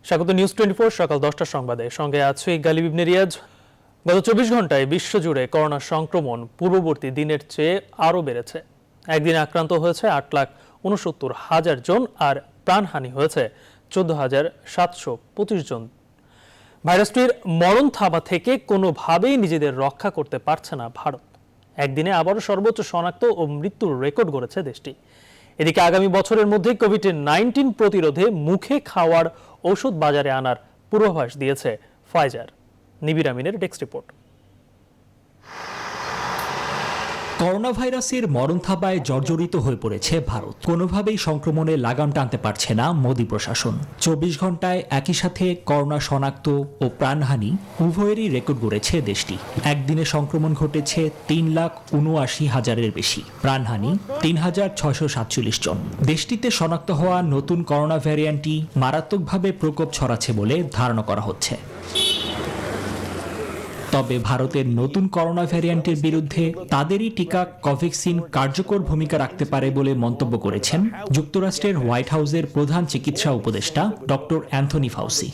স্বাগত নিউজ 24 সকাল 10টার সংবাদে সঙ্গে আছে গালিব ইবনে রিয়াজ। গত 24 ঘন্টায় বিশ্বজুড়ে করোনা সংক্রমণ পূর্ববর্তী দিনের চেয়ে আরও বেড়েছে। একদিনে আক্রান্ত হয়েছে 8,69,000 জন আর প্রাণহানি হয়েছে 14,725 জন। ভাইরাসটির মরণ থাবা থেকে কোনোভাবেই নিজেদের রক্ষা করতে পারছে না ভারত। একদিনে আবারও সর্বোচ্চ শনাক্ত ও মৃত্যুর রেকর্ড গড়েছে দেশটি। এদিকে আগামী বছরের মধ্যে কোভিড-19 প্রতিরোধে মুখে খাওয়ার ঔষধ বাজারে আনার পূর্বাভাস দিয়েছে ফাইজার। নিবির আমিনের ডেস্ক রিপোর্ট। করোনা ভাইরাসের মরণ থাবায় জর্জরিত হয়ে পড়েছে ভারত। কোনোভাবেই সংক্রমণে লাগাম টানতে পারছে না মোদী প্রশাসন। 24 ঘন্টায় একই সাথে করোনা শনাক্ত ও প্রাণহানি উভয়েরই রেকর্ড গড়েছে দেশটি। একদিনে সংক্রমণ ঘটেছে 3,79,000-এর বেশি, প্রাণহানি 3,647 জন। দেশটিতে শনাক্ত হওয়া নতুন করোনা ভ্যারিয়েন্টটি মারাত্মকভাবে প্রকোপ ছড়াচ্ছে বলে ধারণা করা হচ্ছে। তবে ভারতের নতুন করোনা ভ্যারিয়েন্টের বিরুদ্ধে তাদেরই টিকা কোভ্যাক্সিন কার্যকর ভূমিকা রাখতে পারে বলে মন্তব্য করেছেন যুক্তরাষ্ট্রের হোয়াইট হাউসের প্রধান চিকিৎসা উপদেষ্টা ডক্টর অ্যান্থনি ফাউসি।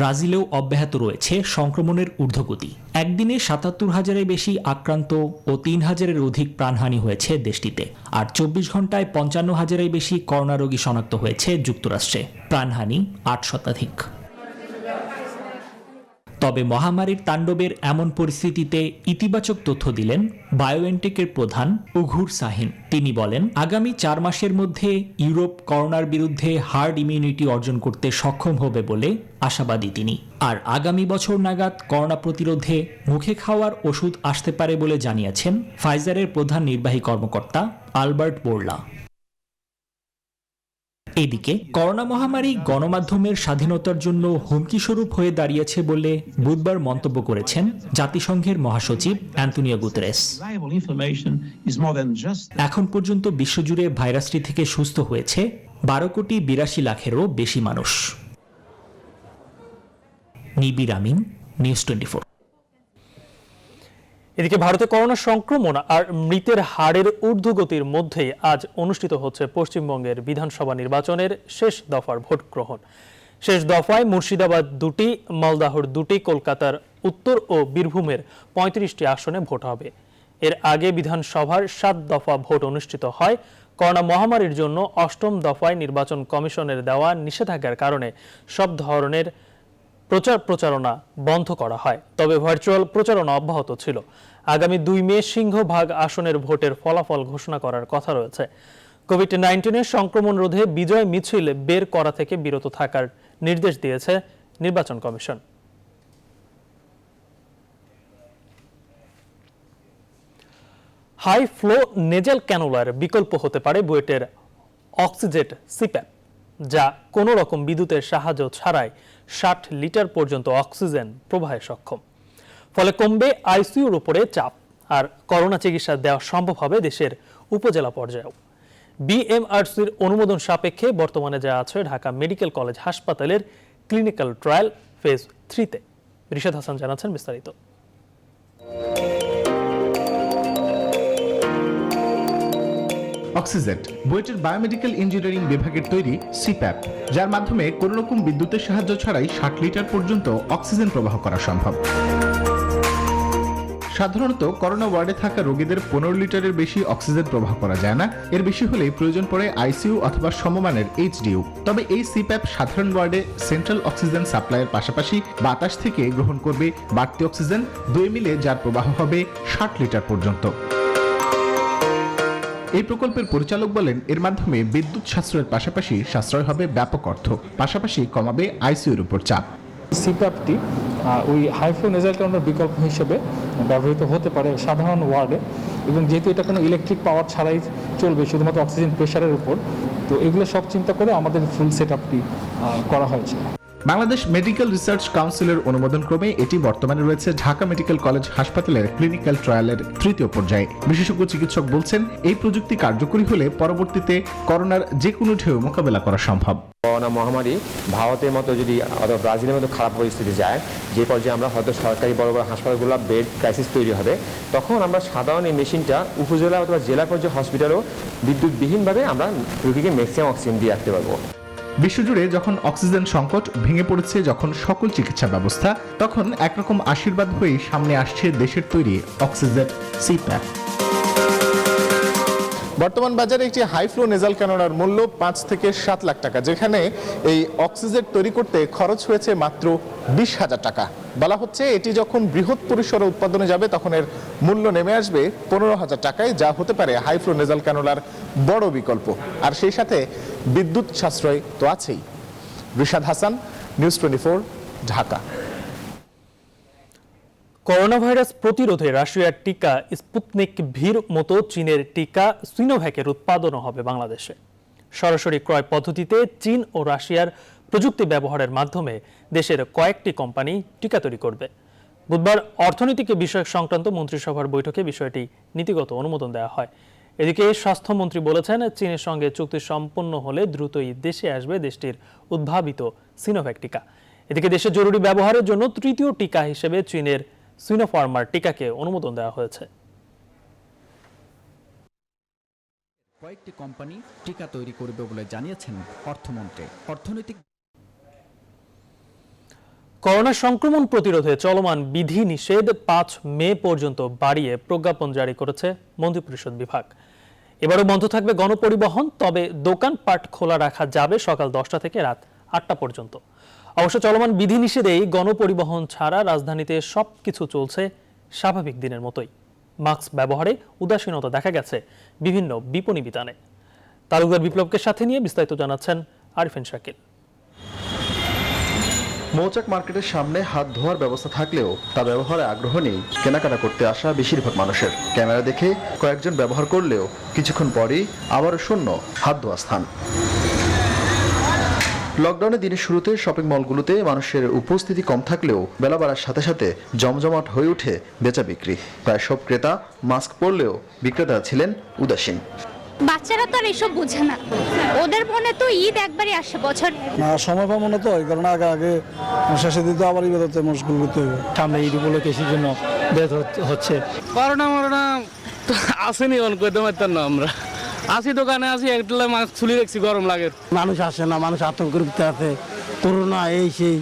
ব্রাজিলেও অব্যাহত রয়েছে সংক্রমণের ঊর্ধ্বগতি। একদিনে 77,000-এর বেশি আক্রান্ত ও 3,000-এর অধিক প্রাণহানি হয়েছে দেশটিতে। আর 24 ঘন্টায় 55,000-এর বেশি করোনা রোগী শনাক্ত হয়েছে যুক্তরাষ্ট্রে, প্রাণহানি 8 শতাধিক। তবে মহামারীর তাণ্ডবের এমন পরিস্থিতিতে ইতিবাচক তথ্য দিলেন বায়োএনটেকের প্রধান উঘুর সাহিন। তিনি বলেন, আগামী 4 মাসের মধ্যে ইউরোপ করোনার বিরুদ্ধে হার্ড ইমিউনিটি অর্জন করতে সক্ষম হবে বলে আশাবাদী তিনি। আর আগামী বছর নাগাদ করোনা প্রতিরোধে মুখে খাওয়ার ওষুধ আসতে পারে বলে জানিয়েছেন ফাইজারের প্রধান নির্বাহী কর্মকর্তা আলবার্ট বোরলা। এদিকে করোনা মহামারী গণমাধ্যমের স্বাধীনতার জন্য হুমকিস্বরূপ হয়ে দাঁড়িয়েছে বলে বুধবার মন্তব্য করেছেন জাতিসংঘের মহাসচিব অ্যান্তোনিও গুতেরেস। এখন পর্যন্ত বিশ্বজুড়ে ভাইরাসটি থেকে সুস্থ হয়েছে 12,82,00,000-এরও বেশি মানুষ। নিবির আমিন, নিউজ 24। এদিকে ভারতে করোনা সংক্রমণ আর মৃতের হারের ঊর্ধ্বগতির মধ্যেই আজ অনুষ্ঠিত হচ্ছে পশ্চিমবঙ্গের বিধানসভা নির্বাচনের শেষ দফার ভোট গ্রহণ। শেষ দফায় মুর্শিদাবাদ 2টি, মালদাহর 2টি, কলকাতার উত্তর ও বীরভূমের 35টি আসনে ভোট হবে। এর আগে বিধানসভার 7 দফা ভোট অনুষ্ঠিত হয়। করোনা মহামারীর জন্য 8ম দফায় নির্বাচন কমিশনের দেওয়া নিষেধাজ্ঞার কারণে সব ধরনের প্রচারণা বন্ধ করা হয়, তবে ভার্চুয়াল প্রচারণা অব্যাহত ছিল। আগামী 2 মে সিংহভাগ আসনের ভোটের ফলাফল ঘোষণা করার কথা রয়েছে। কোভিড-19 সংক্রমণ রোধে বিজয় মিছিল বের করা থেকে বিরত থাকার নির্দেশ দিয়েছে নির্বাচন কমিশন। হাই ফ্লো নেজাল ক্যানুলার বিকল্প হতে পারে বুয়েটের অক্সিজেট সিপ্যাপ, যা কোনো রকম বিদ্যুতের সাহায্য ছাড়াই 60 লিটার পর্যন্ত অক্সিজেন প্রবাহে সক্ষম। ফলে কমবে আইসিইউর উপরে চাপ আর করোনা চিকিৎসা দেওয়া সম্ভব হবে দেশের উপজেলা পর্যায়েও। বিএমআরসির অনুমোদন সাপেক্ষে বর্তমানে যা আছে ঢাকা মেডিকেল কলেজ হাসপাতালের ক্লিনিক্যাল ট্রায়াল ফেজ 3-তে। রিশাদ হাসান জানাচ্ছেন বিস্তারিত। অক্সিজেট বুয়েটের বায়োমেডিক্যাল ইঞ্জিনিয়ারিং বিভাগের তৈরি সিপ্যাপ, যার মাধ্যমে কোনো রকম বিদ্যুতের সাহায্য ছাড়াই 60 লিটার পর্যন্ত অক্সিজেন প্রবাহ করা সম্ভব। সাধারণত করোনা ওয়ার্ডে থাকা রোগীদের 15 লিটারের বেশি অক্সিজেন প্রবাহ করা যায় না। এর বেশি হলেই প্রয়োজন পড়ে আইসিইউ অথবা সমমানের এইচডিইউ। তবে এই সিপ্যাপ সাধারণ ওয়ার্ডে সেন্ট্রাল অক্সিজেন সাপ্লাইয়ের পাশাপাশি বাতাস থেকে গ্রহণ করবে বাড়তি অক্সিজেন 2 মিলে, যার প্রবাহ হবে 60 লিটার পর্যন্ত। এই প্রকল্পের পরিচালক বলেন, এর মাধ্যমে বিদ্যুৎ সাশ্রয়ের পাশাপাশি সাশ্রয় হবে ব্যাপক অর্থ, পাশাপাশি কমাবে আইসিইউর উপর চাপ। সিপ্যাপটি ওই হাইফ্লো নেজাল ক্যানুলার বিকল্প হিসেবে ব্যবহৃত হতে পারে সাধারণ ওয়ার্ডে, এবং যেহেতু এটা কোনো ইলেকট্রিক পাওয়ার ছাড়াই চলবে শুধুমাত্র অক্সিজেন প্রেশারের উপর, তো এগুলো সব চিন্তা করে আমাদের ফুল সেটআপটি করা হয়েছে। বাংলাদেশ মেডিকেল রিসার্চ কাউন্সিলের অনুমোদন ক্রমে এটি বর্তমানে রয়েছে ঢাকা মেডিকেল কলেজ হাসপাতালের ক্লিনিক্যাল ট্রায়ালের 3য় পর্যায়ে। বিশেষজ্ঞ চিকিৎসক বলছেন, এই প্রযুক্তি কার্যকরী হলে পরবর্তীতে করোনার যে কোনো ঢেউ মোকাবেলা করা সম্ভব। করোনা মহামারী ভারতের মতো যদি অথবা ব্রাজিলের মতো খারাপ পরিস্থিতি যায়, যে পর্যায়ে আমরা হয়তো সরকারি বড় বড় হাসপাতালগুলো বেড ক্রাইসিস তৈরি হবে, তখন আমরা সাধারণ এই মেশিনটা উপজেলা অথবা জেলা পর্যায়ে হসপিটালেও বিদ্যুৎবিহীনভাবে আমরা রোগীকে ম্যাক্সিমাম অক্সিজেন দিয়ে রাখতে পারবো। বিশ্বজুড়ে যখন অক্সিজেন সংকট ভেঙে পড়েছে, যখন সকল চিকিৎসা ব্যবস্থা, তখন একরকম আশীর্বাদ হয়েই সামনে আসছে দেশের তৈরি অক্সিজেন সিপ্যাপ। বর্তমান বাজারে একটি হাই ফ্লো নেজাল ক্যানোলার মূল্য 5 থেকে 7 লাখ টাকা, যেখানে এই অক্সিজেন তৈরি করতে খরচ হয়েছে মাত্র 20,000 টাকা। বলা হচ্ছে এটি যখন বৃহৎ পরিসরে উৎপাদনে যাবে তখন এর মূল্য নেমে আসবে 15,000 টাকায়, যা হতে পারে হাই ফ্লো নেজাল ক্যানোলার বড় বিকল্প। আর সেই সাথে বিদ্যুৎ সাশ্রয় তো আছেই। Rishad Hasan, news 24, Dhaka. Corona virus প্রতিরোধে রাশিয়ার টিকা স্পুতনিক ভির মতো চীনের টিকা সিনোভ্যাকের উৎপাদনও হবে বাংলাদেশে। সরাসরি ক্রয় পদ্ধতিতে চীন ও রাশিয়ার প্রযুক্তি ব্যবহারের মাধ্যমে দেশের কয়েকটি কোম্পানি টিকা তৈরি করবে। বুধবার অর্থনৈতিক বিষয়ক সংক্রান্ত মন্ত্রিসভার বৈঠকে বিষয়টি নীতিগত অনুমোদন দেওয়া হয়। এদিকে স্বাস্থ্যমন্ত্রী বলেছেন, চীনের সঙ্গে চুক্তি সম্পন্ন হলে দ্রুতই দেশে আসবে দেশটির উদ্ভাবিত সিনোভ্যাক টিকা। এদিকে দেশে জরুরি ব্যবহারের জন্য তৃতীয় টিকা হিসেবে চীনের সিনোফার্মার টিকাকে অনুমোদন দেওয়া হয়েছে। কয়েকটি কোম্পানি টিকা তৈরি করবে বলে জানিয়েছেন অর্থমন্ত্রী। অর্থনৈতিক করোনা সংক্রমণ প্রতিরোধে চলমান বিধি নিষেধ 5 মে পর্যন্ত বাড়িয়ে প্রজ্ঞাপন জারি করেছে মন্ত্রিপরিষদ বিভাগ। এবারও বন্ধ থাকবে গণপরিবহন, তবে দোকানপাট খোলা রাখা যাবে সকাল 10টা থেকে রাত 8টা পর্যন্ত। অবশ্য চলমান বিধিনিষেধেই গণপরিবহন ছাড়া রাজধানীতে সবকিছু চলছে স্বাভাবিক দিনের মতোই। মাস্ক ব্যবহারে উদাসীনতা দেখা গেছে বিভিন্ন বিপণী বিতানে। তালুকদার বিপ্লবকে সাথে নিয়ে বিস্তারিত জানাচ্ছেন আরিফিন শাকিল। মৌচাক মার্কেটের সামনে হাত ধোয়ার ব্যবস্থা থাকলেও তা ব্যবহারে আগ্রহ নেই কেনাকাটা করতে আসা বেশিরভাগ মানুষের। ক্যামেরা দেখে কয়েকজন ব্যবহার করলেও কিছুক্ষণ পরেই আবারও শূন্য হাত ধোয়া স্থান। লকডাউনের দিনের শুরুতে শপিং মলগুলোতে মানুষের উপস্থিতি কম থাকলেও বেলা বাড়ার সাথে সাথে জমজমাট হয়ে ওঠে বেচা বিক্রি। প্রায় সব ক্রেতা মাস্ক পরলেও বিক্রেতারা ছিলেন উদাসীন। বাচ্চারা তো আর এসব বোঝে না, ওদের মনে তো ঈদ একবারই আসে বছর। সময় পাবো না তো, এই কারণে আগে শেষে দিতে আবার ঈদতে মুশকিল করতে হবে। সামনে ঈদ উপলক্ষে সেই জন্য বের হচ্ছে। করোনা মরোনা আসেনি অন করতে পারতাম না। আমরা আসি দোকানে আসি একটা মাস্ক খুলে রাখছি, গরম লাগে। মানুষ আসে না, মানুষ আতঙ্ক করতে আছে, করোনা এই সেই।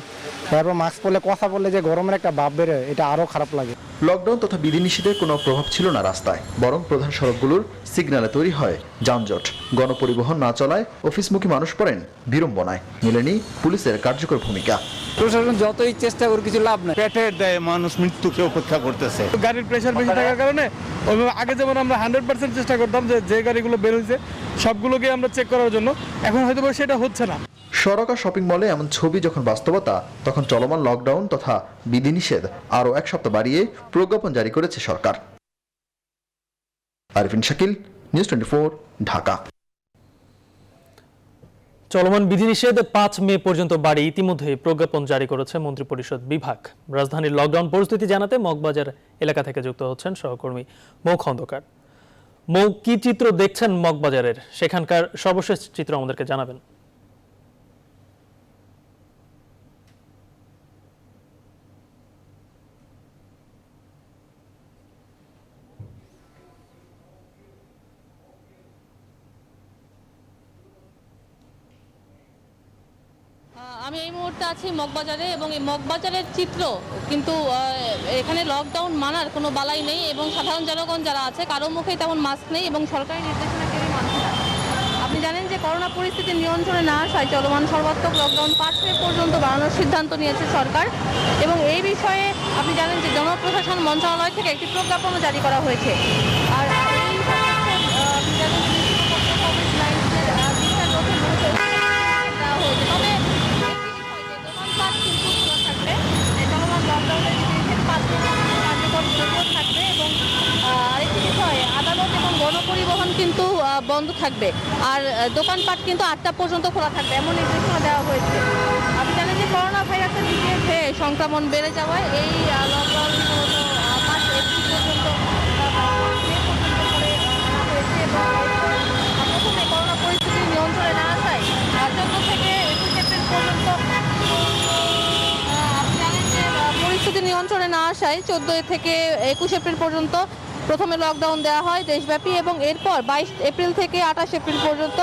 তারপর মাস্ক পরলে কথা বললে যে গরমের একটা ভাব বেরো, এটা আরো খারাপ লাগে। লকডাউন তথা বিধিনিষেধের কোনো প্রভাব ছিল না রাস্তায়, বরং প্রধান সড়কগুলোর সিগন্যালে তৈরি হয় যানজট। গণপরিবহন না চলায় অফিসমুখী মানুষ পড়েন বিড়ম্বনায়। মেলেনি পুলিশের কার্যকর ভূমিকা। প্রশাসন যতই চেষ্টা করে কিছু লাভ নাই। পেটের দেয় মানুষ মৃত্যুকে অপেক্ষা করতেছে। গাড়ির প্রেশার বেশি থাকার কারণে ওইভাবে আগে যেমন আমরা 100% চেষ্টা করতাম যে গাড়িগুলো বের হয়েছে সবগুলোকে আমরা চেক করার জন্য, এখন হয়তো সেটা হচ্ছে না। সড়ক আর শপিং মলে এমন ছবি যখন বাস্তবতা, তখন চলমান লকডাউন তথা বিধিনিষেধ আরও 1 সপ্তাহ বাড়িয়ে প্রজ্ঞাপন জারি করেছে সরকার। আরিফিন শাকিল, নিউজ 24, ঢাকা। চলমান বিধিনিষেধ 5 মে পর্যন্ত বাড়িয়ে ইতিমধ্যে প্রজ্ঞাপন জারি করেছে মন্ত্রিপরিষদ বিভাগ। রাজধানীর লকডাউন পরিস্থিতি জানাতে মগবাজার এলাকা থেকে যুক্ত হচ্ছেন সহকর্মী মৌ খন্দকার। মৌ, কি চিত্র দেখছেন মগবাজারের? সেখানকার সর্বশেষ চিত্র আমাদেরকে জানাবেন। আমি এই মুহূর্তে আছি মগবাজারে এবং এই মগবাজারের চিত্র কিন্তু এখানে লকডাউন মানার কোনো বালাই নেই এবং সাধারণ জনগণ যারা আছে কারো মুখেই তেমন মাস্ক নেই এবং সরকারি নির্দেশনা কেউই মানছে না। আপনি জানেন যে করোনা পরিস্থিতি নিয়ন্ত্রণে না আসায় চলমান সর্বাত্মক লকডাউন 5 মে পর্যন্ত বাড়ানোর সিদ্ধান্ত নিয়েছে সরকার এবং এই বিষয়ে আপনি জানেন যে জনপ্রশাসন মন্ত্রণালয় থেকে একটি প্রজ্ঞাপনও জারি করা হয়েছে। আর এই আপনি জানেন আদালত এবং গণপরিবহন কিন্তু বন্ধ থাকবে আর দোকানপাট কিন্তু 8টা পর্যন্ত খোলা থাকবে, এমন নির্দেশনা দেওয়া হয়েছে। আপনি জানেন যে করোনা ভাইরাসের দিকে সংক্রমণ বেড়ে যাওয়ায় এই লকডাউন 5 এপ্রিল পর্যন্ত হয়েছে এবং প্রথমে করোনা পরিস্থিতি নিয়ন্ত্রণে না আসায় 14 থেকে 21 এপ্রিল পর্যন্ত আপনি জানেন যে পরিস্থিতি নিয়ন্ত্রণে না আসায় 14 থেকে 21 এপ্রিল পর্যন্ত প্রথমে লকডাউন দেওয়া হয় দেশব্যাপী এবং এরপর 22 এপ্রিল থেকে 28 এপ্রিল পর্যন্ত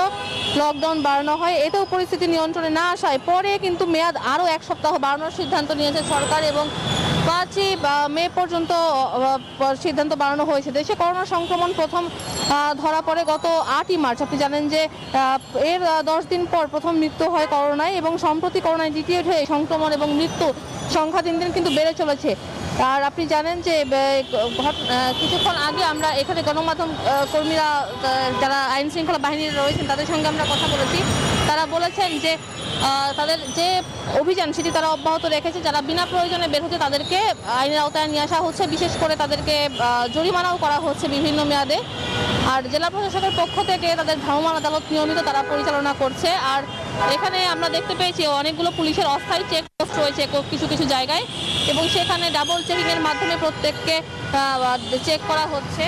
লকডাউন বাড়ানো হয়। এতেও পরিস্থিতি নিয়ন্ত্রণে না আসায় পরে কিন্তু মেয়াদ আরও 1 সপ্তাহ বাড়ানোর সিদ্ধান্ত নিয়েছে সরকার এবং 5ই মে পর্যন্ত সিদ্ধান্ত বাড়ানো হয়েছে। দেশে করোনা সংক্রমণ প্রথম ধরা পড়ে গত 8ই মার্চ। আপনি জানেন যে এর 10 দিন পর প্রথম মৃত্যু হয় করোনায় এবং সম্প্রতি করোনায় দ্বিতীয় ঢেউ সংক্রমণ এবং মৃত্যু সংখ্যা দিন দিন কিন্তু বেড়ে চলেছে। আর আপনি জানেন যে কিছুক্ষণ আগে আমরা এখানে গণমাধ্যম কর্মীরা যারা আইন শৃঙ্খলা বাহিনীর রয়েছেন তাদের সঙ্গে আমরা কথা বলেছি। তারা বলেছেন যে তাদের যে অভিযান সেটি তারা অব্যাহত রেখেছে। যারা বিনা প্রয়োজনে বের হচ্ছে তাদেরকে আইনের আওতায় নিয়ে আসা হচ্ছে, বিশেষ করে তাদেরকে জরিমানাও করা হচ্ছে বিভিন্ন মেয়াদে। আর জেলা প্রশাসকের পক্ষ থেকে তাদের ভ্রাম্যমাণ আদালত নিয়মিত তারা পরিচালনা করছে। আর এখানে আমরা দেখতে পেয়েছি অনেকগুলো পুলিশের অস্থায়ী চেকপোস্ট রয়েছে কিছু কিছু জায়গায় এবং সেখানে ডাবল চেকিংয়ের মাধ্যমে প্রত্যেককে চেক করা হচ্ছে।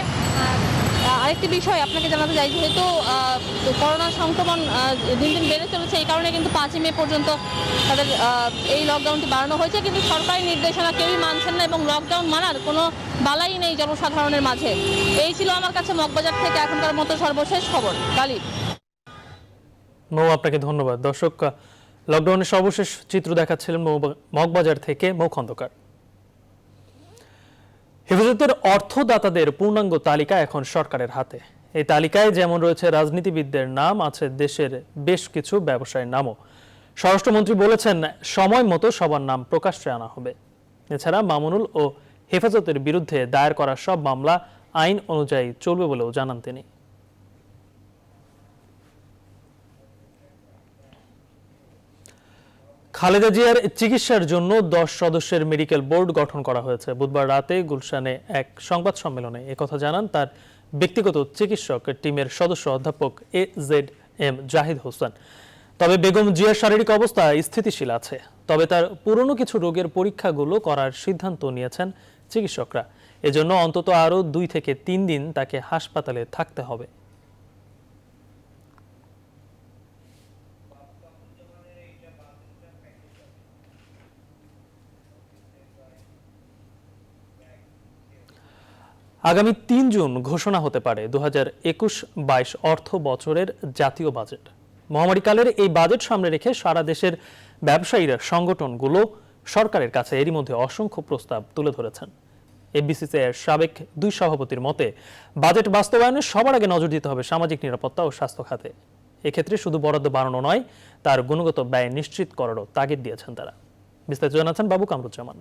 আরেকটি বিষয় আপনাকে জানাতে চাই, যেহেতু করোনা সংক্রমণ দিন দিন বেড়ে চলেছে এই কারণে কিন্তু 5ই মে পর্যন্ত তাদের এই লকডাউনটি বাড়ানো হয়েছে, কিন্তু সরকারি নির্দেশনা কেউই মানছেন না এবং লকডাউন মানার কোনো বালাই নেই জনসাধারণের মাঝে। এই ছিল আমার কাছে মগবাজার থেকে এখনকার মতো সর্বশেষ খবর। গালিব। মৌ, আপনাকে ধন্যবাদ। দর্শক, লকডাউনের সর্বশেষ চিত্র দেখাচ্ছিলেন মগবাজার থেকে মৌ খন্দকার। হেফাজতের অর্থদাতাদের পূর্ণাঙ্গ তালিকা এখন সরকারের হাতে। এই তালিকায় যেমন রয়েছে রাজনীতিবিদদের নাম, আছে দেশের বেশ কিছু ব্যবসায়ীর নামও। স্বরাষ্ট্রমন্ত্রী বলেছেন সময় মতো সবার নাম প্রকাশ্যে আনা হবে। এছাড়া মামুনুল ও হেফাজতের বিরুদ্ধে দায়ের করা সব মামলা আইন অনুযায়ী চলবে বলেও জানান তিনি। খালেদা জিয়ার চিকিৎসার জন্য 10 সদস্যের মেডিকেল বোর্ড গঠন করা হয়েছে। বুধবার রাতে গুলশানে এক সংবাদ সম্মেলনে একথা জানান তার ব্যক্তিগত চিকিৎসক টিমের সদস্য অধ্যাপক AZM জাহিদ হোসেন। তবে বেগম জিয়ার শারীরিক অবস্থা স্থিতিশীল আছে। তবে তার পুরনো কিছু রোগের পরীক্ষাগুলো করার সিদ্ধান্ত নিয়েছেন চিকিৎসকরা। এজন্য অন্তত আরও 2 থেকে 3 দিন তাকে হাসপাতালে থাকতে হবে। আগামী 3 জুন ঘোষণা হতে পারে 2021-22 অর্থ বছরের জাতীয় বাজেট। মহামারীকালের এই বাজেট সামনে রেখে সারা দেশের ব্যবসায়ীরা সংগঠনগুলো সরকারের কাছে এরই মধ্যে অসংখ্য প্রস্তাব তুলে ধরেছেন। এফবিসিসিআইয়ের সাবেক 2 সভাপতির মতে বাজেট বাস্তবায়নে সবার আগে নজর দিতে হবে সামাজিক নিরাপত্তা ও স্বাস্থ্য খাতে। এক্ষেত্রে শুধু বরাদ্দ বাড়ানো নয়, তার গুণগত ব্যয় নিশ্চিত করারও তাগিদ দিয়েছেন তারা। বিস্তারিত জানাচ্ছেন বাবু কামরুজ্জামান।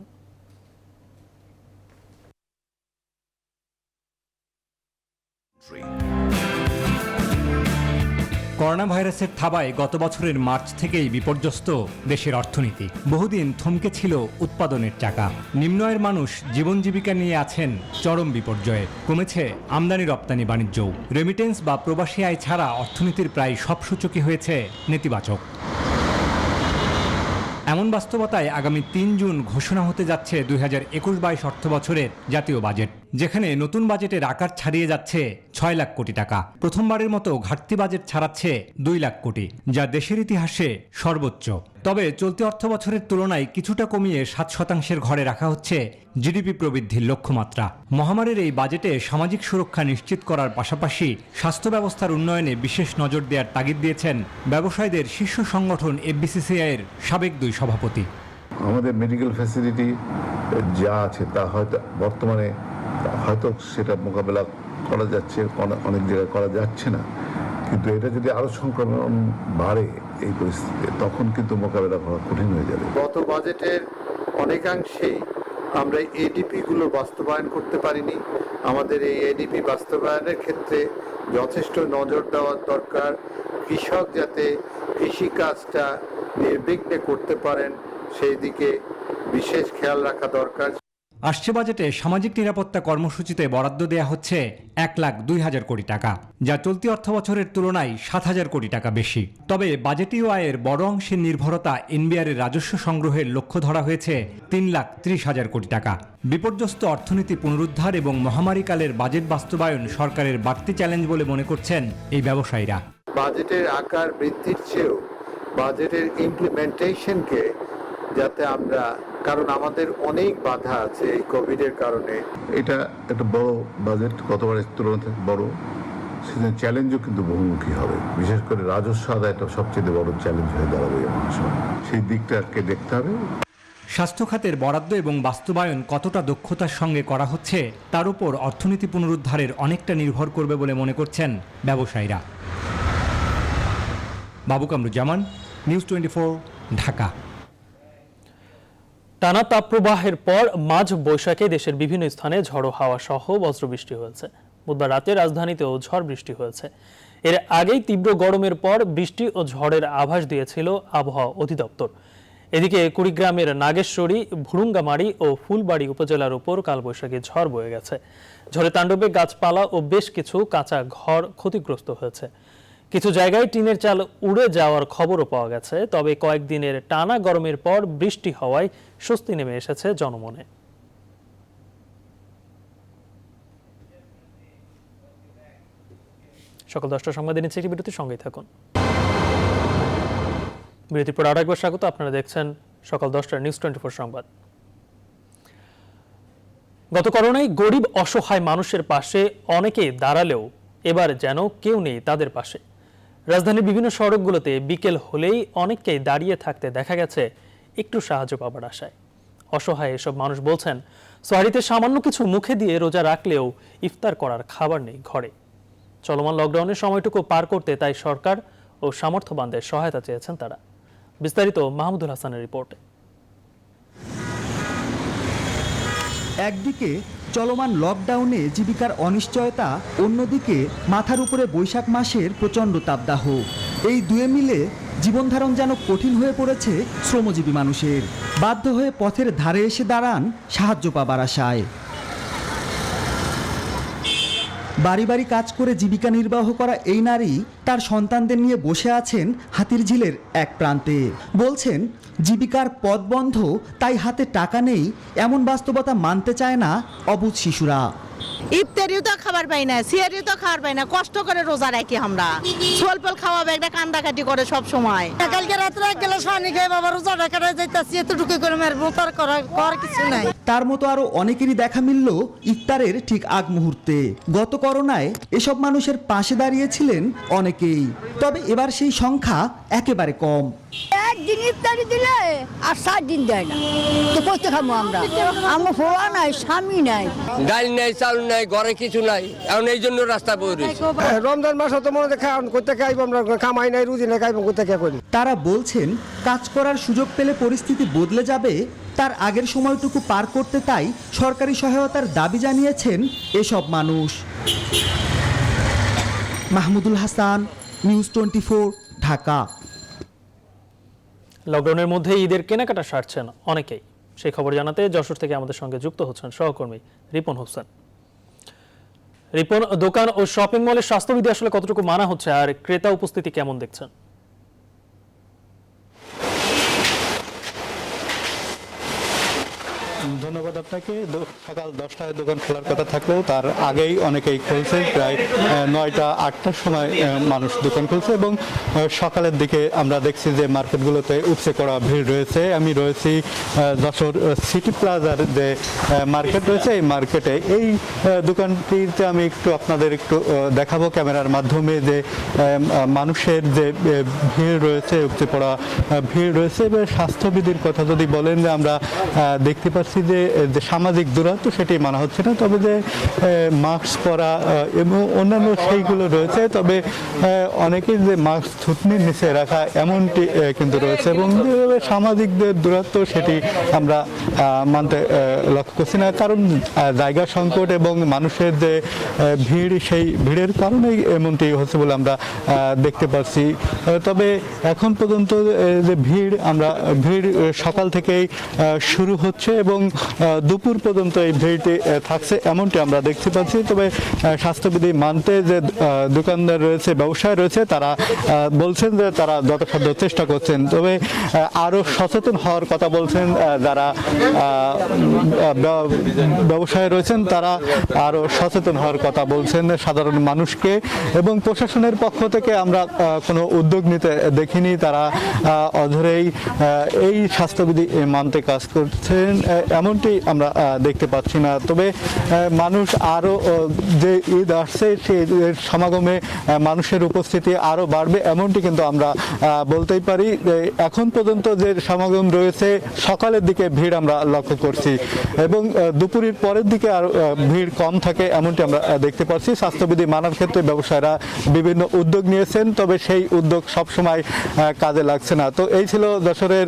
করোনা ভাইরাসের থাবায় গত বছরের মার্চ থেকেই বিপর্যস্ত দেশের অর্থনীতি। বহুদিন থমকে ছিল উৎপাদনের চাকা। নিম্ন আয়ের মানুষ জীবন জীবিকা নিয়ে আছেন চরম বিপর্যয়ে। কমেছে আমদানি রপ্তানি বাণিজ্যও। রেমিটেন্স বা প্রবাসী আয় ছাড়া অর্থনীতির প্রায় সব সূচকই হয়েছে নেতিবাচক। এমন বাস্তবতায় আগামী 3 জুন ঘোষণা হতে যাচ্ছে 2021-22 অর্থ বছরের জাতীয় বাজেট, যেখানে নতুন বাজেটের আকার ছাড়িয়ে যাচ্ছে 6 লাখ কোটি টাকা। প্রথমবারের মতো ঘাটতি বাজেট ছাড়াচ্ছে 2 লাখ কোটি, যা দেশের ইতিহাসে সর্বোচ্চ। তবে চলতি অর্থ বছরের তুলনায় কিছুটা কমিয়ে 7% ঘরে রাখা হচ্ছে জিডিপি প্রবৃদ্ধির লক্ষ্যমাত্রা। মহামারীর এই বাজেটে সামাজিক সুরক্ষা নিশ্চিত করার পাশাপাশি স্বাস্থ্য ব্যবস্থার উন্নয়নে বিশেষ নজর দেওয়ার তাগিদ দিয়েছেন ব্যবসায়ীদের শীর্ষ সংগঠন এফবিসিসিআইয়ের সাবেক 2 সভাপতি। আমাদের মেডিকেল ফ্যাসিলিটি যা আছে তা হয়তো বর্তমানে হয়তো সেটা মোকাবেলা করা যাচ্ছে, অনেক জায়গায় করা যাচ্ছে না, কিন্তু এটা যদি আরো সংক্রমণ বাড়ে এই পরিস্থিতিতে, তখন কিন্তু মোকাবেলা করা কঠিন হয়ে যাবে। গত বাজেটের অনেকাংশেই আমরা এডিপি গুলো বাস্তবায়ন করতে পারিনি। আমাদের এই এডিপি বাস্তবায়নের ক্ষেত্রে যথেষ্ট নজর দেওয়ার দরকার। কৃষক যাতে কৃষিকাজটা নির্বিঘ্নে করতে পারেন সেই দিকে বিশেষ খেয়াল রাখা দরকার। আসছে বাজেটে সামাজিক নিরাপত্তা কর্মসূচিতে বরাদ্দ দেয়া হচ্ছে 1,02,000 কোটি টাকা, যা চলতি অর্থ বছরের তুলনায় 7,000 কোটি টাকা বেশি। তবে বাজেটীয় আয়ের বড় অংশের নির্ভরতা এনবিআরের রাজস্ব সংগ্রহের লক্ষ্য ধরা হয়েছে 3,30,000 কোটি টাকা। বিপর্যস্ত অর্থনীতি পুনরুদ্ধার এবং মহামারীকালের বাজেট বাস্তবায়ন সরকারের বাড়তি চ্যালেঞ্জ বলে মনে করছেন এই ব্যবসায়ীরা। বাজেটের আকার বৃদ্ধির চেয়েও বাজেটের ইমপ্লিমেন্টেশনকে যাতে আমরা, কারণ আমাদের অনেক বাধা আছে এই কোভিডের কারণে। এটা একটা বড় বাজেট, গতবারের তুলনায় বড়, সেদিন চ্যালেঞ্জও কিন্তু বহুমুখী হবে। বিশেষ করে রাজস্ব আদায়টা সবচেয়ে বড় চ্যালেঞ্জ হয়ে দাঁড়াবে এমন সময়। সেই দিকটাকে দেখতে হবে। স্বাস্থ্য খাতের বরাদ্দ এবং বাস্তবায়ন কতটা দক্ষতার সঙ্গে করা হচ্ছে তার উপর অর্থনীতি পুনরুদ্ধারের অনেকটা নির্ভর করবে বলে মনে করছেন ব্যবসায়ীরা। বাবু কামরুজ্জামান, নিউজ 24, ঢাকা। টানা তাপপ্রবাহের পর মাঝ বৈশাখে দেশের বিভিন্ন স্থানে ঝড়ো হাওয়া সহ বজ্রবৃষ্টি হয়েছে। বুধবার রাতে রাজধানীতেও ঝড় বৃষ্টি হয়েছে। এর আগেই তীব্র গরমের পর বৃষ্টি ও ঝড়ের আভাস দিয়েছিল আবহাওয়া অধিদপ্তর। এদিকে কুড়িগ্রামের নাগেশ্বরী, ভুরুঙ্গামারী ও ফুলবাড়ী উপজেলার উপর কালবৈশাখী ঝড় বয়ে গেছে। ঝড়ে তাণ্ডবে গাছপালা ও বেশ কিছু কাঁচা ঘর ক্ষতিগ্রস্ত হয়েছে। কিছু জায়গায় টিনের চাল উড়ে যাওয়ার খবরও পাওয়া গেছে। তবে কয়েকদিনের টানা গরমের পর বৃষ্টি হওয়ায় স্বস্তি নেমে এসেছে জনমনে। সকাল 10টার সংবাদে নিচ্ছে একটি বিরতির সঙ্গেই থাকুন। বিরতির পর আরো একবার স্বাগত। আপনারা দেখছেন সকাল 10টার নিউজ 24 সংবাদ। গত করোনায় গরিব অসহায় মানুষের পাশে অনেকেই দাঁড়ালেও এবার যেন কেউ নেই তাদের পাশে। রাজধানীর বিভিন্ন সড়কগুলোতে বিকেল হলেই অনেককেই দাঁড়িয়ে থাকতে দেখা গেছে একটু সাহায্য পাবার আশায়। অসহায় এসব মানুষ বলছেন, সোয়ারিতে সামান্য কিছু মুখে দিয়ে রোজা রাখলেও ইফতার করার খাবার নেই ঘরে। চলমান লকডাউনের সময়টুকু পার করতে তাই সরকার ও সামর্থ্যবানদের সহায়তা চেয়েছেন তারা। বিস্তারিত মাহমুদুল হাসানের রিপোর্টে। একদিকে চলমান লকডাউনে জীবিকার অনিশ্চয়তা, অন্যদিকে মাথার উপরে বৈশাখ মাসের প্রচণ্ড তাপদাহ। এই দুয়ে মিলে জীবনধারণ যেন কঠিন হয়ে পড়েছে শ্রমজীবী মানুষের। বাধ্য হয়ে পথের ধারে এসে দাঁড়ান সাহায্য পাবার আশায়। বাড়ি বাড়ি কাজ করে জীবিকা নির্বাহ করা এই নারী তার সন্তানদের নিয়ে বসে আছেন হাতিরঝিলের এক প্রান্তে। বলছেন, জীবিকার পথ বন্ধ, তাই হাতে টাকা নেই, এমন বাস্তবতা মানতে চায় না অবুঝ শিশুরা। ইফতারিও তো খাবার পাই না, সিয়ারিও তো খাবার পাই না, কষ্ট করে রোজা রাখি আমরা। সোলপল খাওয়াবে একটা কান্দাকাটি করে সব সময়। কালকে রাত্রে গেলে পানি খেয়ে বাবা রোজা রেখে যাইতাছি, এতটুকু করে মারবো, তার করার কিছু নাই। তার মতো আরো অনেকেরই দেখা মিলল ইফতারের ঠিক আগ মুহূর্তে। গত করোনায় এসব মানুষের পাশে দাঁড়িয়েছিলেন অনেকেই, তবে এবার সেই সংখ্যা একেবারে কম। একদিন ইফতারি দিলে আর 7 দিন দেয় না, তো কইতে খাবো আমরা? আমার ফোয়া নাই, স্বামী নাই, ডাল নাই, চাল নাই, ঘরে কিছু নাই, এখন এই জন্য রাস্তা বই। রমজান মাস হতো মনে খাওয়ান করতে খাইব, আমরা কামাই নাই, রুজি নাই, খাইব করতে কে করি। তারা বলছেন, কাজ করার সুযোগ পেলে পরিস্থিতি বদলে যাবে, তার আগের সময়টুকু পার করতে তাই সরকারি সহায়তার দাবি জানিয়েছেন এসব মানুষ। মাহমুদুল হাসান, নিউজ 24, ঢাকা। লকডাউনের মধ্যে ঈদের কেনাকাটা সারছেন অনেকেই। সেই খবর জানাতে যশোর থেকে আমাদের সঙ্গে যুক্ত হচ্ছেন সহকর্মী রিপন হোসেন। রিপন, দোকান ও শপিং মলে স্বাস্থ্যবিধি আসলে কতটুকু মানা হচ্ছে আর ক্রেতা উপস্থিতি কেমন দেখছেন? ধন্যবাদ আপনাকে। সকাল 10টায় দোকান খোলার কথা থাকলেও তার আগেই অনেকেই খুলছে। প্রায় 9টা 8টার সময় মানুষ দোকান খুলছে এবং সকালের দিকে আমরা দেখছি যে মার্কেটগুলোতে উপচে পড়া ভিড় রয়েছে। আমি রয়েছি যশোর সিটি প্লাজার যে মার্কেট রয়েছে, এই মার্কেটে এই দোকানটিতে আমি একটু আপনাদের একটু দেখাবো ক্যামেরার মাধ্যমে যে মানুষের যে ভিড় রয়েছে, উপচে পড়া ভিড় রয়েছে। এবার স্বাস্থ্যবিধির কথা যদি বলেন, যে আমরা দেখতে পাচ্ছি যে সামাজিক দূরত্ব সেটি মানা হচ্ছে না, তবে যে মাস্ক পরা এবং অন্যান্য সেইগুলো রয়েছে, তবে অনেকেই যে মাস্ক থুতনির নিচে রাখা এমনটি কিন্তু রয়েছে এবং সামাজিক যে দূরত্ব সেটি আমরা মানতে লক্ষ্য করছি না, কারণ জায়গা সংকট এবং মানুষের যে ভিড়, সেই ভিড়ের কারণেই এমনটি হচ্ছে বলে আমরা দেখতে পাচ্ছি। তবে এখন পর্যন্ত যে ভিড় সকাল থেকেই শুরু হচ্ছে এবং দুপুর পর্যন্ত এই ভিড়টি থাকছে এমনটি আমরা দেখতে পাচ্ছি। তবে স্বাস্থ্যবিধি মানতে যে দোকানদার রয়েছে, ব্যবসায়ী রয়েছে, তারা বলছেন যে তারা যথাসাধ্য চেষ্টা করছেন, তবে আরও সচেতন হওয়ার কথা বলছেন। যারা ব্যবসায়ী রয়েছেন তারা আরও সচেতন হওয়ার কথা বলছেন সাধারণ মানুষকে, এবং প্রশাসনের পক্ষ থেকে আমরা কোনো উদ্যোগ নিতে দেখিনি। তারা অধরেই এই স্বাস্থ্যবিধি মানতে কাজ করছেন এমনটি আমরা দেখতে পাচ্ছি না। তবে মানুষ আরও যে ঈদ আসছে সেই ঈদের সমাগমে মানুষের উপস্থিতি আরও বাড়বে এমনটি কিন্তু আমরা বলতেই পারি। এখন পর্যন্ত যে সমাগম রয়েছে সকালের দিকে ভিড় আমরা লক্ষ্য করছি এবং দুপুরের পরের দিকে আর ভিড় কম থাকে এমনটি আমরা দেখতে পাচ্ছি। স্বাস্থ্যবিধি মানার ক্ষেত্রে ব্যবসায়ীরা বিভিন্ন উদ্যোগ নিয়েছেন, তবে সেই উদ্যোগ সবসময় কাজে লাগছে না। তো এই ছিল যশোরের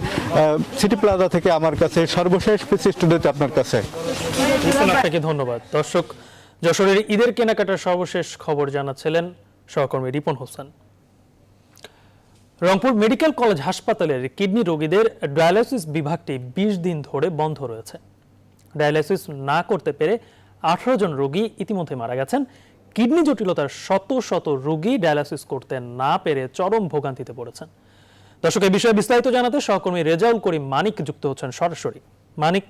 সিটি প্লাজা থেকে আমার কাছে সর্বশেষ পিসি স্টুডিওতে আপনার কাছে। আপনাকে ধন্যবাদ। দর্শক, যশোরের ঈদের কেনাকাটার সর্বশেষ খবর জানাচ্ছিলেন সহকর্মী রিপন হোসেন। রংপুর মেডিকেল কলেজ হাসপাতালের কিডনি রোগীদের ডায়ালাইসিস বিভাগটি 20 দিন ধরে বন্ধ রয়েছে। ডায়ালাইসিস না করতে পেরে 18 জন রোগী ইতিমধ্যে মারা গেছেন। কিডনি জটিলতার শত শত রোগী ডায়ালাইসিস করতে না পেরে চরম ভোগান্তিতে পড়েছেন। দর্শক, এই বিষয়ে বিস্তারিত জানাতে সহকর্মী রেজাউল করিম মানিক যুক্ত হচ্ছেন সরাসরি। মানিক,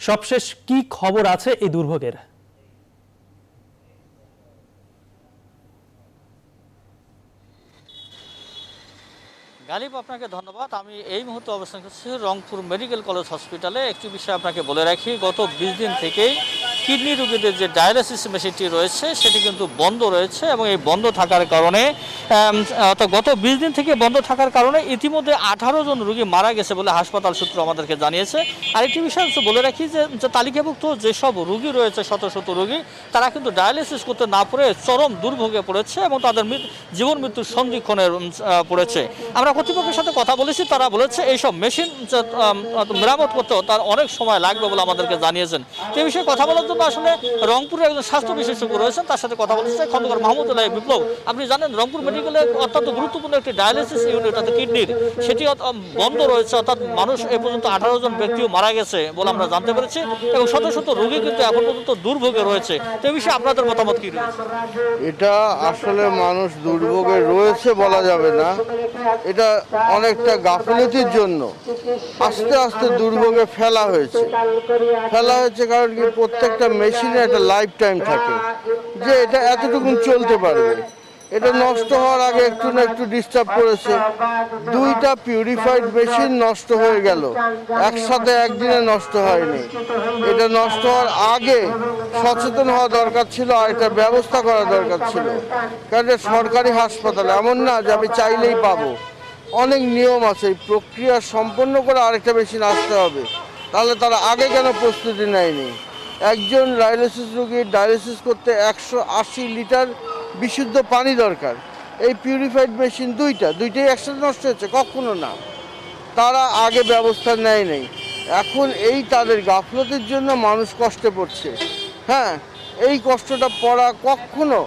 সবশেষ কি খবর আছে এই দুর্ভোগের? গালিব, আপনাকে ধন্যবাদ। আমি এই মুহূর্তে অবস্থান করছি রংপুর মেডিকেল কলেজ হসপিটালে। একটি বিষয় আপনাকে বলে রাখি, গত 20 দিন থেকেই কিডনি রোগীদের যে ডায়ালাইসিস মেশিনটি রয়েছে সেটি কিন্তু বন্ধ রয়েছে এবং এই বন্ধ থাকার কারণে গত 20 দিন থেকে বন্ধ থাকার কারণে ইতিমধ্যে 18 জন রোগী মারা গেছে বলে হাসপাতাল সূত্র আমাদেরকে জানিয়েছে। আরেকটি বিষয় বলে রাখি যে তালিকাভুক্ত যেসব রোগী রয়েছে শত শত রোগী, তারা কিন্তু ডায়ালাইসিস করতে না পারে চরম দুর্ভোগে পড়েছে এবং তাদের জীবন মৃত্যুর সন্ধিক্ষণে পড়েছে। আমরা কর্তৃপক্ষের সাথে কথা বলেছি, তারা বলেছে এইসব মেশিন মেরামত করতেও তার অনেক সময় লাগবে বলে আমাদেরকে জানিয়েছেন। এই বিষয়ে কথা বলার জন্য আসলে রংপুরের একজন স্বাস্থ্য বিশেষজ্ঞ রয়েছেন, তার সাথে কথা বলেছে খন্দকার মাহমুদুল্লাহ বিপ্লব। আপনি জানেন রংপুর মেডিকেলে অত্যন্ত গুরুত্বপূর্ণ একটি ডায়ালিসিস ইউনিট অর্থাৎ কিডনির, সেটি বন্ধ রয়েছে, অর্থাৎ মানুষ এ পর্যন্ত 18 জন ব্যক্তিও মারা গেছে বলে আমরা জানতে পেরেছি এবং শত শত রোগী কিন্তু এখন পর্যন্ত দুর্ভোগে রয়েছে। তো এই বিষয়ে আপনাদের মতামত কি রয়েছে? এটা আসলে মানুষ দুর্ভোগে রয়েছে বলা যাবে না, এটা অনেকটা গাফিলতির জন্য আস্তে আস্তে দুর্ভোগে ফেলা হয়েছে কারণ কি প্রত্যেকটা মেশিনে একটা লাইফ টাইম থাকে যে এটা এতটুকু চলতে পারবে। এটা নষ্ট হওয়ার আগে একটু না একটু ডিস্টার্ব করেছে। 2টা পিউরিফাইড মেশিন নষ্ট হয়ে গেল, একসাথে একদিনে নষ্ট হয়নি। এটা নষ্ট হওয়ার আগে সচেতন হওয়া দরকার ছিল আর এটা ব্যবস্থা করা দরকার ছিল, কারণ এটা সরকারি হাসপাতাল, এমন না যে আমি চাইলেই পাবো। অনেক নিয়ম আছে, এই প্রক্রিয়া সম্পন্ন করে আরেকটা মেশিন আসতে হবে। তাহলে তারা আগে কেন প্রস্তুতি নেয়নি? একজন ডায়ালিসিস রোগীর ডায়ালিসিস করতে 180 লিটার বিশুদ্ধ পানি দরকার। এই পিউরিফাইড মেশিন দুইটাই একসাথে নষ্ট হচ্ছে? কখনো না, তারা আগে ব্যবস্থা নেয় নাই। এখন এই তাদের গাফলতির জন্য মানুষ কষ্টে পড়ছে। হ্যাঁ, এই কষ্টটা পড়া কখনো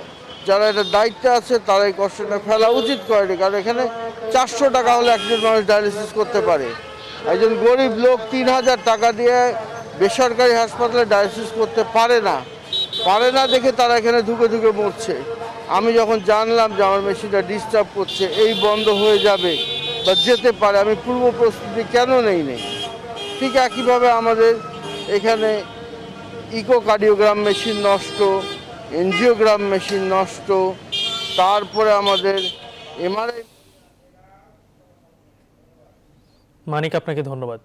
যারা এটা দায়িত্বে আছে তারা এই কষ্টটা ফেলা উচিত করেনি, কারণ এখানে 400 টাকা হলে একজন মানুষ ডায়ালিসিস করতে পারে। একজন গরিব লোক 3000 টাকা দিয়ে বেসরকারি হাসপাতালে ডায়ালিসিস করতে পারে না দেখে তারা এখানে ঢুকে মরছে। আমি যখন জানলাম যে আমার মেশিনটা ডিস্টার্ব করছে, এই বন্ধ হয়ে যাবে বা যেতে পারে, আমি পূর্ব প্রস্তুতি কেন নেই। ঠিক একইভাবে আমাদের এখানে ইকোকার্ডিওগ্রাম মেশিন নষ্ট, এনজিওগ্রাম মেশিন নষ্ট, তারপরে আমাদের এমআরআই। মানিক, আপনাকে ধন্যবাদ।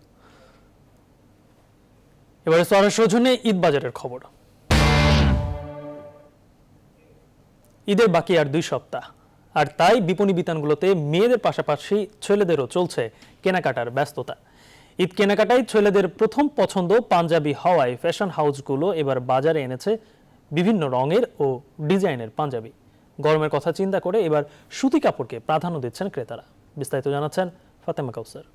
এবারে সরাসরি ঈদ বাজারের খবর। ঈদের বাকি আর 2 সপ্তাহ, আর তাই বিপণী বিতানগুলোতে মেয়েদের পাশাপাশি ছেলেদেরও চলছে কেনাকাটার ব্যস্ততা। ঈদ কেনাকাটায় ছেলেদের প্রথম পছন্দ পাঞ্জাবি হওয়ায় ফ্যাশন হাউসগুলো এবার বাজারে এনেছে বিভিন্ন রঙের ও ডিজাইনের পাঞ্জাবি। গরমের কথা চিন্তা করে এবার সুতি কাপড়কে প্রাধান্য দিচ্ছেন ক্রেতারা। বিস্তারিত জানাচ্ছেন ফাতেমা কাউসার।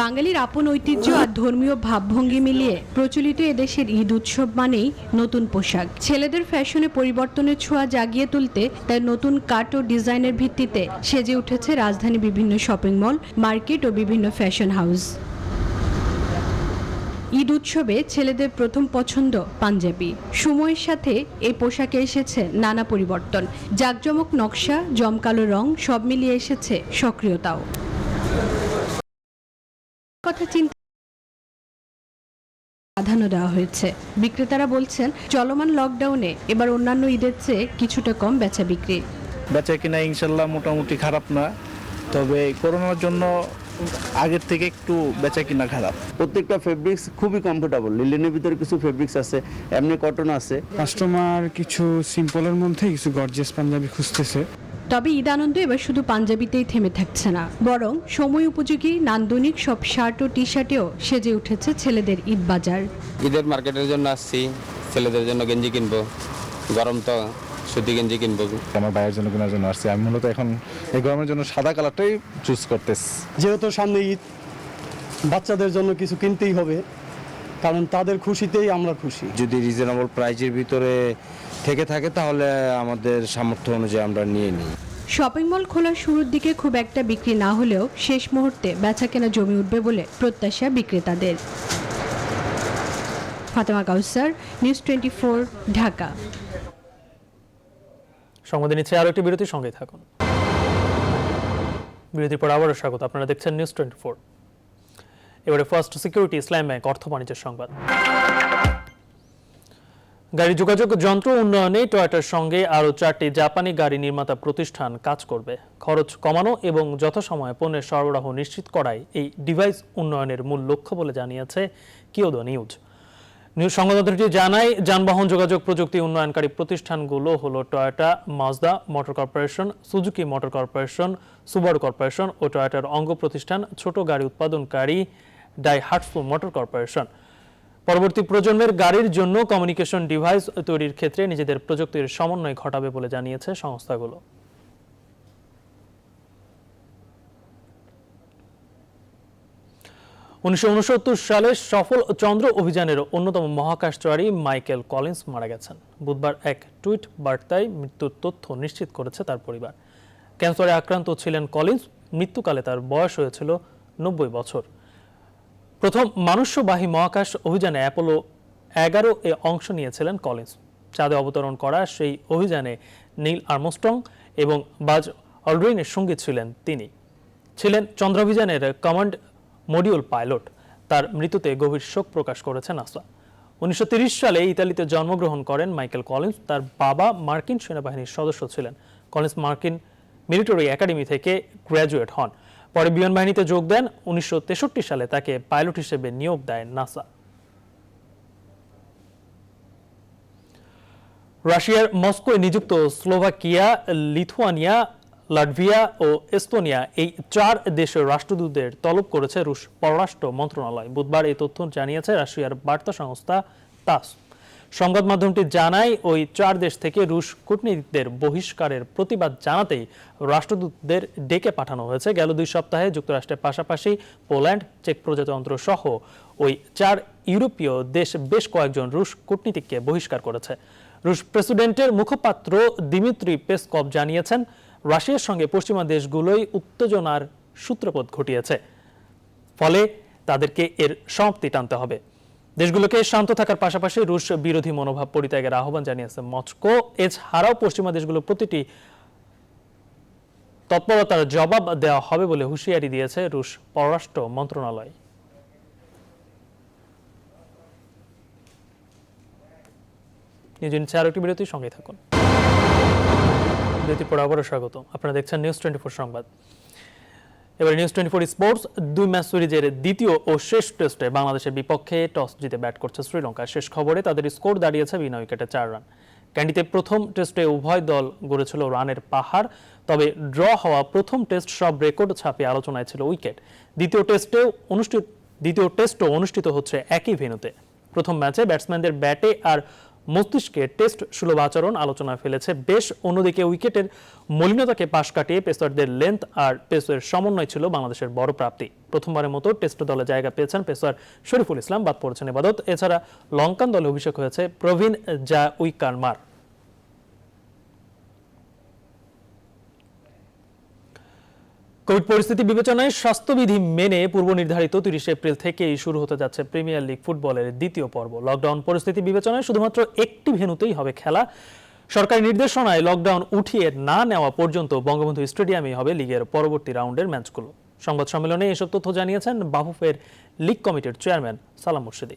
বাঙালির আপন ঐতিহ্য আর ধর্মীয় ভাবভঙ্গি মিলিয়ে প্রচলিত এদেশের ঈদ উৎসব মানেই নতুন পোশাক। ছেলেদের ফ্যাশনে পরিবর্তনের ছোঁয়া জাগিয়ে তুলতে তাই নতুন কাট ও ডিজাইনের ভিত্তিতে সেজে উঠেছে রাজধানী বিভিন্ন শপিং মল, মার্কেট ও বিভিন্ন ফ্যাশন হাউস। ঈদ উৎসবে ছেলেদের প্রথম পছন্দ পাঞ্জাবি। সময়ের সাথে এই পোশাকে এসেছে নানা পরিবর্তন, জাঁকজমক নকশা, জমকালো রং, সব মিলিয়ে এসেছে সক্রিয়তাও। কথা চিন্তা প্রাধান্য দেওয়া হয়েছে। বিক্রেতারা বলছেন চলমান লকডাউনে এবার অন্যান্য ঈদের চেয়ে কিছুটা কম বেচা বিক্রি। বেচা কিনা ইনশাল্লাহ মোটামুটি খারাপ না, তবে করোনার জন্য আগের থেকে একটু বেচা কিনা খারাপ। প্রত্যেকটা ফেব্রিক্স খুবই কমফোর্টেবল, লিলেনের ভিতরে কিছু ফেব্রিক্স আছে, এমনি কটন আছে। কাস্টমার কিছু সিম্পলের মধ্যে কিছু গর্জিয়াস পাঞ্জাবি খুঁজতেছে। তবে ঈদ আনন্দ এবার শুধু পাঞ্জাবিতেই থেমে থাকছে না, বরং সময় উপযোগী নান্দনিক সব শার্ট ও টি শার্টেও সেজে উঠেছে ছেলেদের ঈদ বাজার। ঈদের মার্কেটের জন্য আসছি, ছেলেদের জন্য গেঞ্জি কিনবো, গরম তো সুতি গেঞ্জি কিনবো। আমার ভাইয়ের জন্য কেনার জন্য আসছি। আমি মূলত এখন এই গরমের জন্য সাদা কালারটাই চুজ করতেছি। যেহেতু সামনে ঈদ, বাচ্চাদের জন্য কিছু কিনতেই হবে, কারণ তাদের খুশিতেই আমরা খুশি। যদি রিজনেবল প্রাইসের ভিতরে থেকে থাকে তাহলে আমাদের সামর্থ্য অনুযায়ী আমরা নিয়ে নিই। শপিং মল খোলার শুরুর দিকে খুব একটা বিক্রি না হলেও শেষ মুহূর্তে বেচাকেনা জমে উঠবে বলে প্রত্যাশা বিক্রেতাদের। ফাতেমা কাউসার, নিউজ 24, ঢাকা। সংবাদে নিচ্ছে আরো একটি বিরতির সঙ্গে থাকুন। বিরতির পর আবারও স্বাগত, আপনারা দেখছেন নিউজ 24। এবারে ফার্স্ট সিকিউরিটি ইসলাম ব্যাংক অর্থ বাণিজ্যের সংবাদ। গাড়ি যোগাযোগ যন্ত্র উন্নয়নে টয়োটার সঙ্গে আরও 4টি জাপানি গাড়ি নির্মাতা প্রতিষ্ঠান কাজ করবে। খরচ কমানো এবং যথাসময়ে পণ্যের সরবরাহ নিশ্চিত করাই এই ডিভাইস উন্নয়নের মূল লক্ষ্য বলে জানিয়েছে কিয়োদো নিউজ। সংবাদদাতাটি জানায়, যানবাহন যোগাযোগ প্রযুক্তি উন্নয়নকারী প্রতিষ্ঠানগুলো হলো Toyota, Mazda Motor Corporation, Suzuki Motor Corporation, Subaru Corporation ও টয়োটার অঙ্গ প্রতিষ্ঠান ছোট গাড়ি উৎপাদনকারী ডাইহাটসু মোটর কর্পোরেশন। পরবর্তী প্রজন্মের গাড়ির জন্য কমিউনিকেশন ডিভাইস তৈরির ক্ষেত্রে নিজেদের প্রযুক্তির সমন্বয় ঘটাবে বলে জানিয়েছে সংস্থাগুলো। সালে সফল চন্দ্র অভিযানের অন্যতম মহাকাশচারী মাইকেল কলিন্স মারা গেছেন। বুধবার এক টুইট বার্তায় মৃত্যুর তথ্য নিশ্চিত করেছে তার পরিবার। ক্যান্সারে আক্রান্ত ছিলেন কলিন্স। মৃত্যুকালে তার বয়স হয়েছিল 90 বছর। প্রথম মানুষ্যবাহী মহাকাশ অভিযানে অ্যাপোলো 11 এ অংশ নিয়েছিলেন কলিন্স। চাঁদে অবতরণ করা সেই অভিযানে নীল আর্মস্ট্রং এবং বাজ অলড্রিনের সঙ্গী ছিলেন তিনি। ছিলেন চন্দ্রাভিযানের কমান্ড মডিউল পাইলট। তার মৃত্যুতে গভীর শোক প্রকাশ করেছে নাসা। 1930 সালে ইতালিতে জন্মগ্রহণ করেন মাইকেল কলিন্স। তার বাবা মার্কিন সেনাবাহিনীর সদস্য ছিলেন। কলিন্স মার্কিন মিলিটারি একাডেমি থেকে গ্র্যাজুয়েট হন। পরে বিমান বাহিনীতে যোগ দেন। 1963 সালে তাকে পাইলট হিসেবে নিয়োগ দেয় নাসা। রাশিয়ার মস্কোয় নিযুক্ত স্লোভাকিয়া, লিথুয়ানিয়া, লাটভিয়া ও এস্তোনিয়া এই 4 দেশের রাষ্ট্রদূতদের তলব করেছে রুশ পররাষ্ট্র মন্ত্রণালয়। বুধবার এই তথ্য জানিয়েছে রাশিয়ার বার্তা সংস্থা তাস। সংবাদ মাধ্যমটি জানায়, ওই 4 দেশ থেকে রুশ কূটনীতিকদের বহিষ্কারের প্রতিবাদ জানাতেই রাষ্ট্রদূতদের ডেকে পাঠানো হয়েছে। গেল 2 সপ্তাহে যুক্তরাষ্ট্রের পাশাপাশি পোল্যান্ড, চেক প্রজাতন্ত্র সহ ওই 4 ইউরোপীয় দেশ বেশ কয়েকজন রুশ কূটনীতিককে বহিষ্কার করেছে। রুশ প্রেসিডেন্টের মুখপাত্র দিমিত্রি পেসকভ জানিয়েছেন, রাশিয়ার সঙ্গে পশ্চিমা দেশগুলোই উত্তেজনার সূত্রপাত ঘটিয়েছে, ফলে তাদেরকে এর সমাপ্তি টানতে হবে। দেশগুলোকে শান্ত থাকার পাশাপাশি রুশ বিরোধী মনোভাব পরিত্যাগের আহ্বান জানিয়েছে মস্কো। এছাড়াও পশ্চিমা দেশগুলো প্রতিটি তৎপরতার জবাব দেওয়া হবে বলে হুঁশিয়ারি দিয়েছে রুশ পররাষ্ট্র মন্ত্রণালয়। নিউজ আরেকটি বিরতির সঙ্গে থাকুন। বিরতির পর আবারও স্বাগত, আপনারা দেখছেন নিউজ 24 সংবাদ। এবার নিউজ 24 স্পোর্টস। 2 ম্যাচ সিরিজের দ্বিতীয় ও শেষ টেস্টে বাংলাদেশের বিপক্ষে টস জিতে ব্যাট করছে শ্রীলঙ্কা। শেষ খবরে তাদের স্কোর দাঁড়িয়েছে বিনা উইকেটে 4 রান। ক্যান্ডিতে প্রথম টেস্টে উভয় দল গড়েছিল রানের পাহাড়, তবে ড্র হওয়া প্রথম টেস্ট সব রেকর্ড ছাপিয়ে আলোচনায় ছিল উইকেট। দ্বিতীয় টেস্টও অনুষ্ঠিত হচ্ছে একই ভেন্যুতে। প্রথম ম্যাচে ব্যাটসম্যানদের ব্যাটে আর মস্তিষ্কে টেস্ট সুলভ আচরণ আলোচনায় ফেলেছে বেশ। অন্যদিকে উইকেটের মলিনতাকে পাশ কাটিয়ে পেসারদের লেন্থ আর পেসের সমন্বয় ছিল বাংলাদেশের বড় প্রাপ্তি। প্রথমবারের মতো টেস্ট দলে জায়গা পেয়েছেন পেসার শরীফুল ইসলাম, বাদ পড়েছেন ইবাদত। এছাড়া লঙ্কান দলে অভিষেক হয়েছে প্রবীণ জাউইকারমার। কোভিড পরিস্থিতি বিবেচনায় স্বাস্থ্যবিধি মেনে পূর্ব নির্ধারিত 30 এপ্রিল থেকেই শুরু হতে যাচ্ছে প্রিমিয়ার লিগ ফুটবলের দ্বিতীয় পর্ব। লকডাউন পরিস্থিতি বিবেচনায় শুধুমাত্র একটি ভেন্যুতেই হবে খেলা। সরকারি নির্দেশনায় লকডাউন উঠিয়ে না নেওয়া পর্যন্ত বঙ্গবন্ধু স্টেডিয়ামেই হবে লিগের পরবর্তী রাউন্ডের ম্যাচগুলো। সংবাদ সম্মেলনে এসব তথ্য জানিয়েছেন বাফুফের লিগ কমিটির চেয়ারম্যান সালাম মুর্শিদি।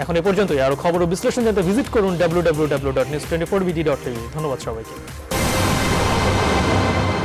এখন এ পর্যন্তই। আরও খবর ও বিশ্লেষণ জানতে ভিজিট করুন www.news24bd.tv। ধন্যবাদ সবাইকে।